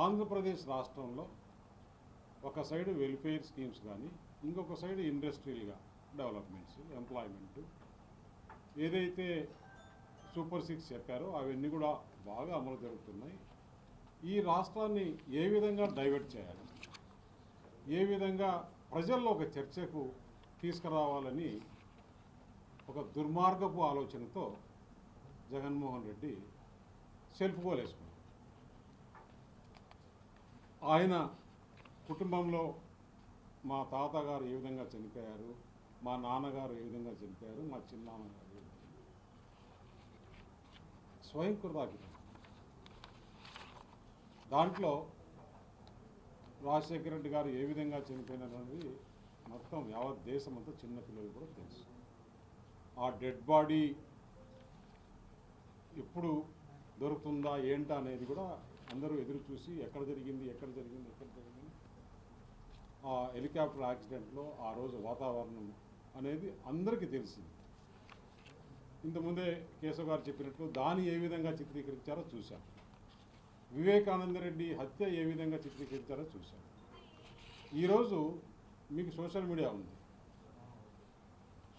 ఆంధ్రప్రదేశ్ రాష్ట్రంలో ఒక side welfare schemes కానీ ఇంకొక సైడ్ ఇండస్ట్రియల్గా డెవలప్మెంట్స్ ఎంప్లాయ్మెంట్ ఏదైతే సూపర్ 6 చెప్పారో అవన్నీ కూడా బాగా అమలు జరుగుతున్నాయి. ఈ రాష్ట్రాన్ని ఏ విధంగా డైవర్ట్ చేయాలి, ఏ విధంగా ప్రజల్లో ఒక చర్చకు తీసుకురావాలని ఒక దుర్మార్గపు ఆలోచనతో జగన్మోహన్ రెడ్డి సెల్ఫ్ గోల్ వేసుకున్నారు. ఆయన కుటుంబంలో మా తాతగారు ఏ విధంగా చనిపోయారు, మా నాన్నగారు ఏ విధంగా చనిపోయారు, మా చిన్నాన్నగారు స్వయం కృతాకితం. దాంట్లో రాజశేఖర రెడ్డి గారు ఏ విధంగా చనిపోయినారనేది మొత్తం యావత్ దేశం అంతా చిన్నపిల్లలు కూడా తెలుసు. ఆ డెడ్ బాడీ ఎప్పుడు దొరుకుతుందా ఏంటా అనేది కూడా అందరూ ఎదురు చూసి ఎక్కడ జరిగింది. ఆ హెలికాప్టర్ యాక్సిడెంట్లో ఆ రోజు వాతావరణం అనేది అందరికీ తెలిసింది. ఇంతకుముందే కేశవ్ గారు చెప్పినట్లు దాన్ని ఏ విధంగా చిత్రీకరించారో చూశాం. వివేకానంద రెడ్డి హత్య ఏ విధంగా చిత్రీకరించారో చూశాం. ఈరోజు మీకు సోషల్ మీడియా ఉంది.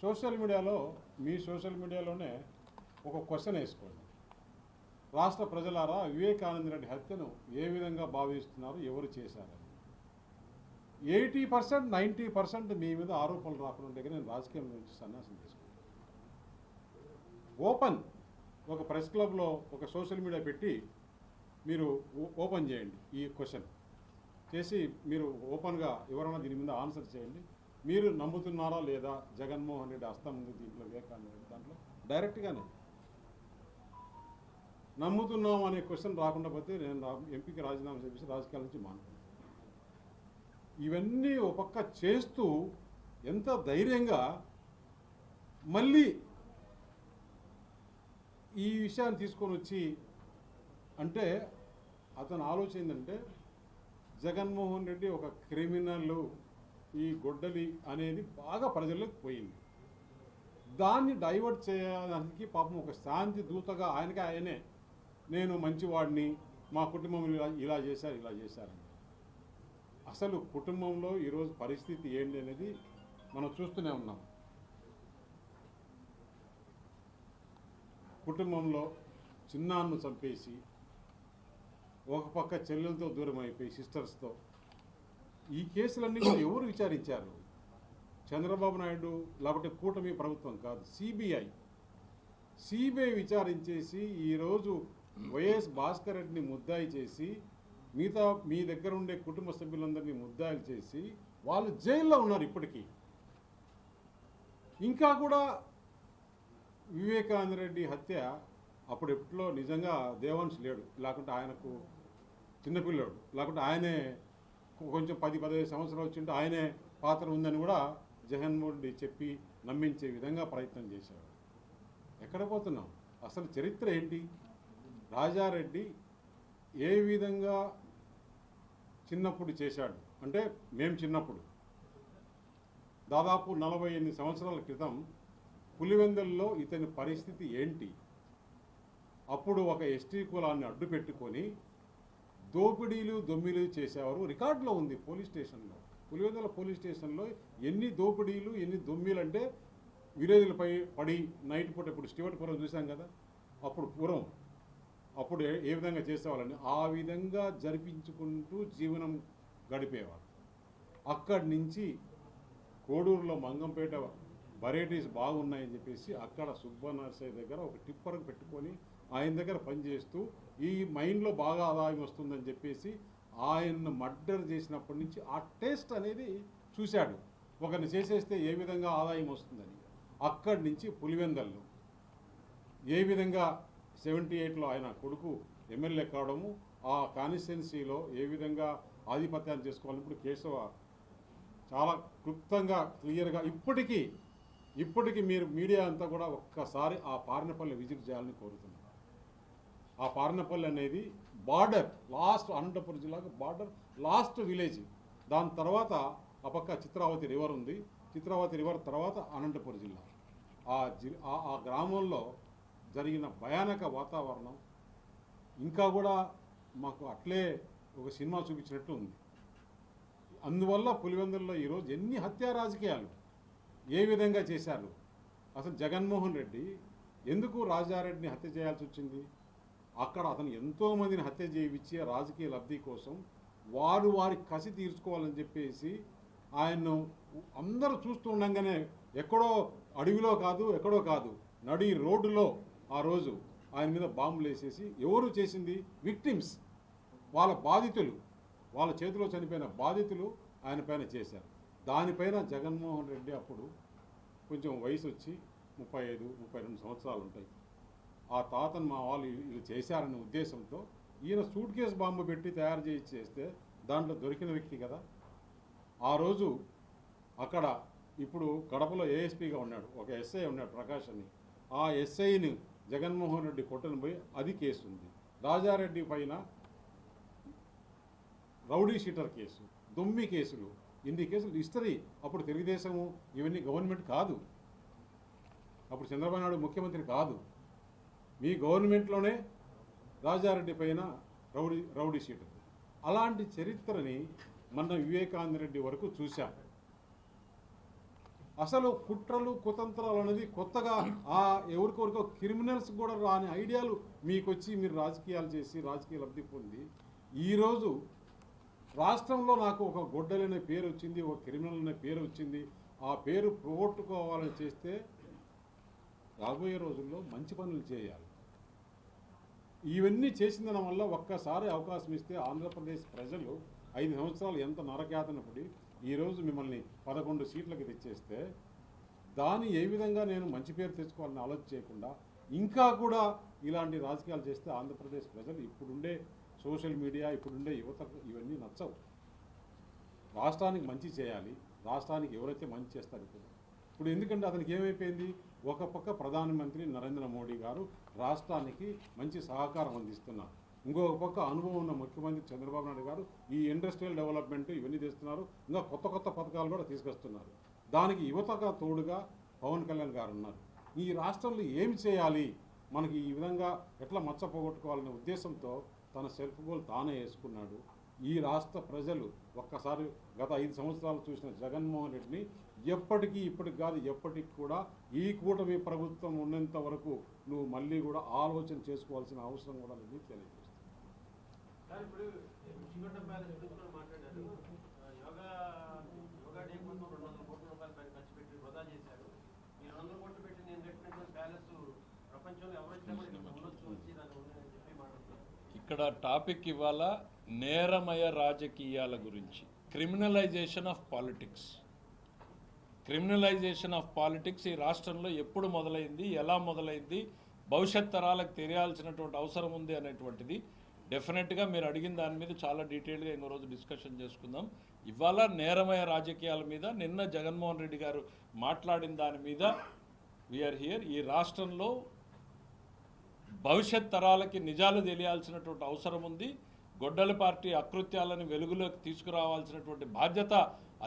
సోషల్ మీడియాలోనే ఒక క్వశ్చన్ వేసుకోండి. రాష్ట్ర ప్రజలారా, వివేకానంద రెడ్డి హత్యను ఏ విధంగా భావిస్తున్నారు, ఎవరు చేశారని. 80% 90% మీ మీద ఆరోపణలు రాకుండా నేను రాజకీయం నుంచి సన్యాసం తీసుకుంటాను. ఓపెన్ ఒక ప్రెస్ క్లబ్లో ఒక సోషల్ మీడియా పెట్టి మీరు ఓపెన్ చేయండి. ఈ క్వశ్చన్ చేసి మీరు ఓపెన్గా ఎవరైనా దీని మీద ఆన్సర్ చేయండి. మీరు నమ్ముతున్నారా లేదా జగన్మోహన్ రెడ్డి హస్తం ఉంది దీంట్లో, వివేకానంద రెడ్డి దాంట్లో డైరెక్ట్గానే నమ్ముతున్నాం అనే క్వశ్చన్ రాకుండా పోతే నేను ఎంపీకి రాజీనామా చేసి రాజకీయాల నుంచి మానుకున్నాను. ఇవన్నీ ఒక పక్క చేస్తూ ఎంత ధైర్యంగా మళ్ళీ ఈ విషయాన్ని తీసుకొని వచ్చి అంటే అతను ఆలోచన ఏంటంటే జగన్మోహన్ రెడ్డి ఒక క్రిమినల్, ఈ గొడ్డలి అనేది బాగా ప్రజల్లోకి పోయింది. దాన్ని డైవర్ట్ చేయడానికి పాపం ఒక శాంతి దూతగా ఆయనే నేను మంచివాడిని, మా కుటుంబం ఇలా చేశారని. అసలు కుటుంబంలో ఈరోజు పరిస్థితి ఏంటి అనేది మనం చూస్తూనే ఉన్నాం. కుటుంబంలో చిన్నాన్ను చంపేసి ఒక పక్క చెల్లెలతో దూరం అయిపోయి సిస్టర్స్తో ఈ కేసులన్నీ కూడా ఎవరు విచారించారు? చంద్రబాబు నాయుడు లేకపోతే కూటమి ప్రభుత్వం కాదు, సిబిఐ విచారించేసి ఈరోజు వైఎస్ భాస్కర్ రెడ్డిని ముద్దాయి చేసి మిగతా మీ దగ్గర ఉండే కుటుంబ సభ్యులందరినీ ముద్దాయిలు చేసి వాళ్ళు జైల్లో ఉన్నారు ఇప్పటికీ. ఇంకా కూడా వివేకానంద రెడ్డి హత్య అప్పుడు ఎప్పుడో నిజంగా దేవాంశ్ లేడు, లేకుంటే ఆయనకు చిన్నపిల్లాడు, లేకుంటే ఆయనే కొంచెం 10-15 సంవత్సరాలు వచ్చింటే ఆయనే పాత్ర ఉందని కూడా జగన్మోహన్ రెడ్డి చెప్పి నమ్మించే విధంగా ప్రయత్నం చేశాడు. ఎక్కడ పోతున్నాం? అసలు చరిత్ర ఏంటి? రాజారెడ్డి ఏ విధంగా చిన్నప్పుడు చేశాడు అంటే, మేము చిన్నప్పుడు దాదాపు 48 సంవత్సరాల క్రితం పులివెందుల్లో ఇతని పరిస్థితి ఏంటి? అప్పుడు ఒక ఎస్టీ కులాన్ని అడ్డు పెట్టుకొని దోపిడీలు దొమ్మిలు చేసేవారు. రికార్డులో ఉంది పోలీస్ స్టేషన్లో, పులివెందుల పోలీస్ స్టేషన్లో ఎన్ని దోపిడీలు ఎన్ని దొమ్మిలు అంటే విలేజ్లపై పడి నైట్ పూట. ఇప్పుడు స్టీవర్ట్పురం చూసాం కదా, అప్పుడు ఏ విధంగా చేసేవాళ్ళని ఆ విధంగా జరిపించుకుంటూ జీవనం గడిపేవారు. అక్కడి నుంచి కోడూరులో మంగంపేట వెరైటీస్ బాగున్నాయని చెప్పేసి అక్కడ సుబ్బనర్సయ్య దగ్గర ఒక టిప్పర్ పెట్టుకొని ఆయన దగ్గర పనిచేస్తూ ఈ మైండ్లో బాగా ఆదాయం వస్తుందని చెప్పేసి ఆయన్ను మర్డర్ చేసినప్పటి నుంచి ఆ టేస్ట్ అనేది చూశాడు. ఒకరిని చేసేస్తే ఏ విధంగా ఆదాయం వస్తుందని. అక్కడి నుంచి పులివెందల్లో ఏ విధంగా 78లో ఆయన కొడుకు ఎమ్మెల్యే కావడము, ఆ కాన్స్టిట్యున్సీలో ఏ విధంగా ఆధిపత్యాన్ని చేసుకోవాలని ఇప్పుడు కేశవ చాలా క్లుప్తంగా క్లియర్గా ఇప్పటికీ మీరు మీడియా అంతా కూడా ఒక్కసారి ఆ పార్నపల్లి విజిట్ చేయాలని కోరుతున్నారు. ఆ పార్నపల్లి అనేది బార్డర్, లాస్ట్ అనంతపురం జిల్లాకు బార్డర్ లాస్ట్ విలేజ్. దాని తర్వాత ఆ పక్క చిత్రావతి రివర్ ఉంది. చిత్రావతి రివర్ తర్వాత అనంతపురం జిల్లా. ఆ గ్రామంలో జరిగిన భయానక వాతావరణం ఇంకా కూడా మాకు అట్లే ఒక సినిమా చూపించినట్టు ఉంది. అందువల్ల పులివెందుల్లో ఈరోజు ఎన్ని హత్యా రాజకీయాలు ఏ విధంగా చేశారు. అసలు జగన్మోహన్ రెడ్డి ఎందుకు రాజారెడ్డిని హత్య చేయాల్సి వచ్చింది? అక్కడ అతను ఎంతోమందిని హత్య చేయించి రాజకీయ లబ్ధి కోసం వారి కసి తీర్చుకోవాలని చెప్పేసి ఆయన్ను అందరూ చూస్తూ ఉండగానే ఎక్కడో అడవిలో కాదు, ఎక్కడో కాదు, నడి రోడ్డులో ఆ రోజు ఆయన మీద బాంబులు వేసేసి ఎవరు చేసింది? విక్టిమ్స్, వాళ్ళ బాధితులు, వాళ్ళ చేతిలో చనిపోయిన బాధితులు ఆయన పైన చేశారు. దానిపైన జగన్మోహన్ రెడ్డి అప్పుడు కొంచెం వయసు వచ్చి 35-32 సంవత్సరాలు ఉంటాయి. ఆ తాతను మా వాళ్ళు ఇది చేశారనే ఉద్దేశంతో ఈయన సూట్ కేసు బాంబు పెట్టి తయారు చేస్తే దాంట్లో దొరికిన వ్యక్తి కదా. ఆ రోజు అక్కడ ఇప్పుడు కడపలో ఏఎస్పీగా ఉన్నాడు ఒక ఎస్ఐ ఉన్నాడు ప్రకాష్ అని. ఆ ఎస్ఐని జగన్మోహన్ రెడ్డి కొట్టను పోయి అది కేసు ఉంది. రాజారెడ్డి పైన రౌడీ షీటర్ కేసు, దొమ్మి కేసులు, ఇన్ని కేసులు హిస్టరీ. అప్పుడు తెలుగుదేశము ఇవన్నీ గవర్నమెంట్ కాదు, అప్పుడు చంద్రబాబు నాయుడు ముఖ్యమంత్రి కాదు. మీ గవర్నమెంట్లోనే రాజారెడ్డి పైన రౌడీ షీటర్. అలాంటి చరిత్రని మన వివేకానంద రెడ్డి వరకు చూశాం. అసలు కుట్రలు కుతంత్రాలు అనేది కొత్తగా ఎవరికొరికో క్రిమినల్స్ కూడా రాని ఐడియాలు మీకు వచ్చి మీరు రాజకీయాలు చేసి రాజకీయ లబ్ధి పొంది ఈరోజు రాష్ట్రంలో నాకు ఒక గొడ్డలనే పేరు వచ్చింది, ఒక క్రిమినల్ అనే పేరు వచ్చింది. ఆ పేరు పోగొట్టుకోవాలని చేస్తే రాబోయే రోజుల్లో మంచి పనులు చేయాలి. ఇవన్నీ చేసిన వల్ల ఒక్కసారి అవకాశం ఇస్తే ఆంధ్రప్రదేశ్ ప్రజలు 5 సంవత్సరాలు ఎంత నరకయాతన పడి ఈరోజు మిమ్మల్ని 11 సీట్లకి తెచ్చేస్తే దాన్ని ఏ విధంగా నేను మంచి పేరు తెచ్చుకోవాలని ఆలోచన చేయకుండా ఇంకా కూడా ఇలాంటి రాజకీయాలు చేస్తే ఆంధ్రప్రదేశ్ ప్రజలు ఇప్పుడుండే సోషల్ మీడియా, ఇప్పుడుండే యువతకు ఇవన్నీ నచ్చవు. రాష్ట్రానికి మంచి చేయాలి, రాష్ట్రానికి ఎవరైతే మంచి చేస్తారు ఇప్పుడు ఎందుకంటే అతనికి ఏమైపోయింది, ఒక పక్క ప్రధానమంత్రి నరేంద్ర మోడీ గారు రాష్ట్రానికి మంచి సహకారం అందిస్తున్నారు, ఇంకొక పక్క అనుభవం ఉన్న ముఖ్యమంత్రి చంద్రబాబు నాయుడు గారు ఈ ఇండస్ట్రియల్ డెవలప్మెంట్ ఇవన్నీ చేస్తున్నారు, ఇంకా కొత్త కొత్త పథకాలు కూడా తీసుకొస్తున్నారు. దానికి యువతగా తోడుగా పవన్ కళ్యాణ్ గారు ఉన్నారు. ఈ రాష్ట్రంలో ఏమి చేయాలి, మనకి ఈ విధంగా ఎట్లా మచ్చ పోగొట్టుకోవాలనే ఉద్దేశంతో తన సెల్ఫ్ గోల్ తానే వేసుకున్నాడు. ఈ రాష్ట్ర ప్రజలు ఒక్కసారి గత 5 సంవత్సరాలు చూసిన జగన్మోహన్ రెడ్డిని ఎప్పటికీ ఇప్పటికి కాదు ఎప్పటికి కూడా ఈ కూటమి ప్రభుత్వం ఉన్నంత వరకు నువ్వు మళ్ళీ కూడా ఆలోచన చేసుకోవాల్సిన అవసరం కూడా లేదు తెలియజేస్తుంది. ఇక్కడ టాపిక్ ఇవాళ నేరమయ రాజకీయాల గురించి, criminalization of politics. Criminalization of politics ఈ రాష్ట్రంలో ఎప్పుడు మొదలైంది, ఎలా మొదలైంది, భవిష్యత్ తరాలకు తెలియాల్సినటువంటి అవసరం ఉంది అనేటువంటిది డెఫినెట్గా మీరు అడిగిన దాని మీద చాలా డీటెయిల్గా ఇంకో రోజు డిస్కషన్ చేసుకుందాం. ఇవాళ నేరమయ రాజకీయాల మీద నిన్న జగన్మోహన్ రెడ్డి గారు మాట్లాడిన దాని మీద వీఆర్ హియర్. ఈ రాష్ట్రంలో భవిష్యత్ తరాలకి నిజాలు తెలియాల్సినటువంటి అవసరం ఉంది. గొడ్డల పార్టీ అకృత్యాలను వెలుగులోకి తీసుకురావాల్సినటువంటి బాధ్యత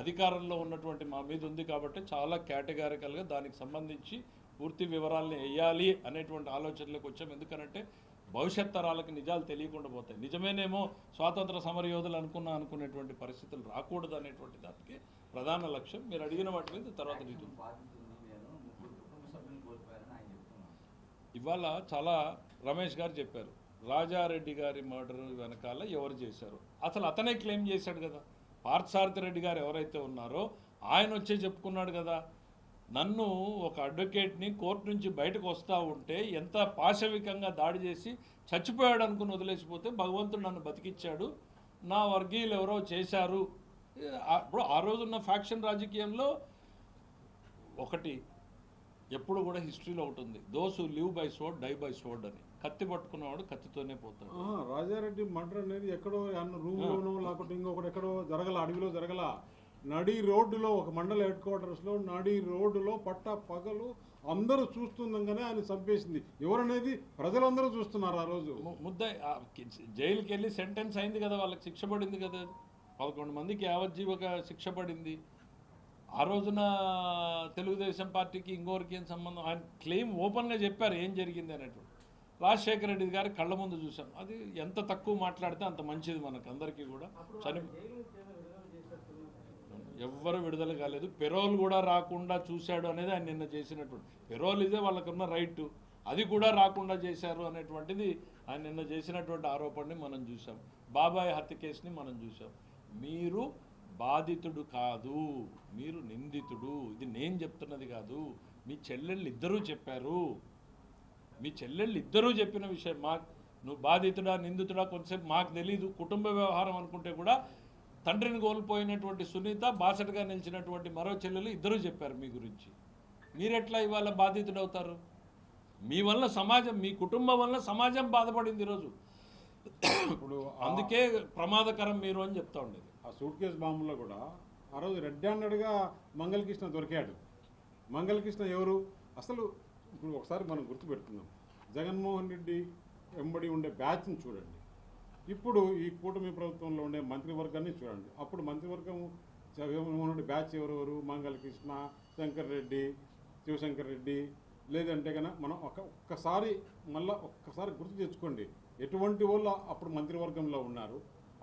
అధికారంలో ఉన్నటువంటి మా మీద ఉంది. కాబట్టి చాలా కేటగారికల్గా దానికి సంబంధించి పూర్తి వివరాలను వేయాలి అనేటువంటి ఆలోచనలకు వచ్చాం. ఎందుకనంటే భవిష్యత్ తరాలకు నిజాలు తెలియకుండా పోతాయి. నిజమేనేమో స్వాతంత్ర సమరయోధులు అనుకునేటువంటి పరిస్థితులు రాకూడదు అనేటువంటి దానికి ప్రధాన లక్ష్యం. మీరు అడిగిన వాటి మీద తర్వాత ఇవాళ చాలా రమేష్ గారు చెప్పారు, రాజారెడ్డి గారి మర్డర్ వెనకాల ఎవరు చేశారు, అసలు అతనే క్లెయిమ్ చేశాడు కదా. పార్థసారథి రెడ్డి గారు ఎవరైతే ఉన్నారో ఆయన వచ్చే చెప్పుకున్నాడు కదా, నన్ను ఒక అడ్వకేట్ని కోర్టు నుంచి బయటకు వస్తూ ఉంటే ఎంత పాశవికంగా దాడి చేసి చచ్చిపోయాడు అనుకుని వదిలేసిపోతే భగవంతుడు నన్ను బతికిచ్చాడు, నా వర్గీయులు ఎవరో చేశారు. ఇప్పుడు ఆ రోజున్న ఫ్యాక్షన్ రాజకీయంలో ఒకటి ఎప్పుడు కూడా హిస్టరీలో ఉంటుంది, those who live by sword die by sword అని. కత్తి పట్టుకున్నవాడు కత్తితోనే పోతాడు. రాజారెడ్డి మర్డర్ అనేది ఎక్కడో రూమ్లోనో లేకపోతే ఇంకొకటి ఎక్కడో జరగల, అడవిలో జరగల, నడి రోడ్డులో ఒక మండల హెడ్ క్వార్టర్స్లో నడి రోడ్డులో పట్ట పగలు అందరూ చూస్తుండగానే ఆయన చంపేసింది. ఎవరనేది ప్రజలందరూ చూస్తున్నారు. ఆ రోజు జైలుకి వెళ్ళి సెంటెన్స్ అయింది కదా, వాళ్ళకి శిక్ష పడింది కదా, 11 మందికి యావజ్జీవక శిక్ష పడింది. ఆ రోజున తెలుగుదేశం పార్టీకి ఇంకోరికి ఏం సంబంధం, ఆయన క్లెయిమ్ ఓపెన్గా చెప్పారు ఏం జరిగింది అనేటువంటి. రాజశేఖర రెడ్డి గారి కళ్ళ ముందు చూసాం. అది ఎంత తక్కువ మాట్లాడితే అంత మంచిది మనకు అందరికీ కూడా. ఎవ్వరు విడుదల కాలేదు, పెరోల్ కూడా రాకుండా చూశాడు అనేది ఆయన నిన్న చేసినటువంటి. పెరోల్ ఇదే వాళ్ళకున్న రైట్, అది కూడా రాకుండా చేశారు అనేటువంటిది ఆయన నిన్న చేసినటువంటి ఆరోపణని మనం చూసాం. బాబాయ్ హత్య కేసుని మనం చూసాం. మీరు బాధితుడు కాదు, మీరు నిందితుడు. ఇది నేను చెప్తున్నది కాదు, మీ చెల్లెళ్ళు ఇద్దరూ చెప్పారు. మీ చెల్లెళ్ళు ఇద్దరూ చెప్పిన విషయం. నువ్వు బాధితుడా నిందితుడా కొంతసేపు మాకు తెలీదు. కుటుంబ వ్యవహారం అనుకుంటే కూడా తండ్రిని కోల్పోయినటువంటి సునీత, బాసటగా నిలిచినటువంటి మరో చెల్లెలు ఇద్దరూ చెప్పారు మీ గురించి. మీరెట్లా ఇవాళ బాధితుడు అవుతారు? మీ వల్ల సమాజం, మీ కుటుంబం వల్ల సమాజం బాధపడింది ఈరోజు. ఇప్పుడు అందుకే ప్రమాదకరం మీరు అని చెప్తా ఉండేది. ఆ సూట్ కేసు బాంబులో కూడా ఆ రోజు రెడ్ హ్యాండెడ్గా మంగళకృష్ణ దొరికాడు. మంగళకృష్ణ ఎవరు అసలు? ఇప్పుడు ఒకసారి మనం గుర్తుపెట్టుకుందాం, జగన్మోహన్ రెడ్డి వెంబడి ఉండే బ్యాచ్ని చూడండి, ఇప్పుడు ఈ కూటమి ప్రభుత్వంలో ఉండే మంత్రివర్గాన్ని చూడండి. అప్పుడు మంత్రివర్గం జగన్మోహన్ రెడ్డి బ్యాచ్ ఎవరెవరు? మంగళకృష్ణ, శంకర్ రెడ్డి, శివశంకర్ రెడ్డి. లేదంటే కనుక మనం ఒక్కసారి గుర్తు తెచ్చుకోండి, ఎటువంటి వాళ్ళు అప్పుడు మంత్రివర్గంలో ఉన్నారు,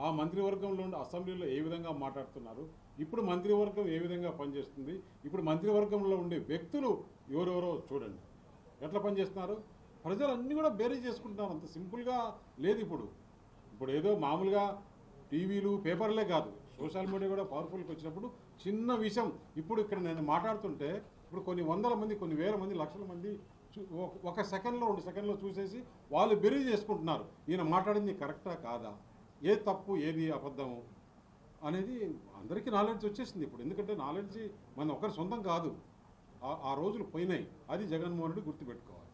ఆ మంత్రివర్గంలో ఉండే అసెంబ్లీలో ఏ విధంగా మాట్లాడుతున్నారు, ఇప్పుడు మంత్రివర్గం ఏ విధంగా పనిచేస్తుంది, ఇప్పుడు మంత్రివర్గంలో ఉండే వ్యక్తులు ఎవరెవరో చూడండి ఎట్లా పనిచేస్తున్నారు. ప్రజలు అన్నీ కూడా బేరీ చేసుకుంటున్నారు. అంత సింపుల్గా లేదు. ఇప్పుడు ఏదో మామూలుగా టీవీలు పేపర్లే కాదు, సోషల్ మీడియా కూడా పవర్ఫుల్కి వచ్చినప్పుడు చిన్న విషయం ఇప్పుడు ఇక్కడ నేను మాట్లాడుతుంటే ఇప్పుడు కొన్ని వందల మంది, కొన్ని వేల మంది, లక్షల మంది ఒక సెకండ్లో 2 సెకండ్లో చూసేసి వాళ్ళు బెరీ చేసుకుంటున్నారు. ఈయన మాట్లాడింది కరెక్టా కాదా, ఏది తప్పు ఏది అబద్ధము అనేది అందరికీ నాలెడ్జ్ వచ్చేసింది ఇప్పుడు. ఎందుకంటే నాలెడ్జ్ మన ఒకరి సొంతం కాదు, ఆ రోజులు పోయినాయి. అది జగన్మోహన్ రెడ్డి గుర్తుపెట్టుకోవాలి.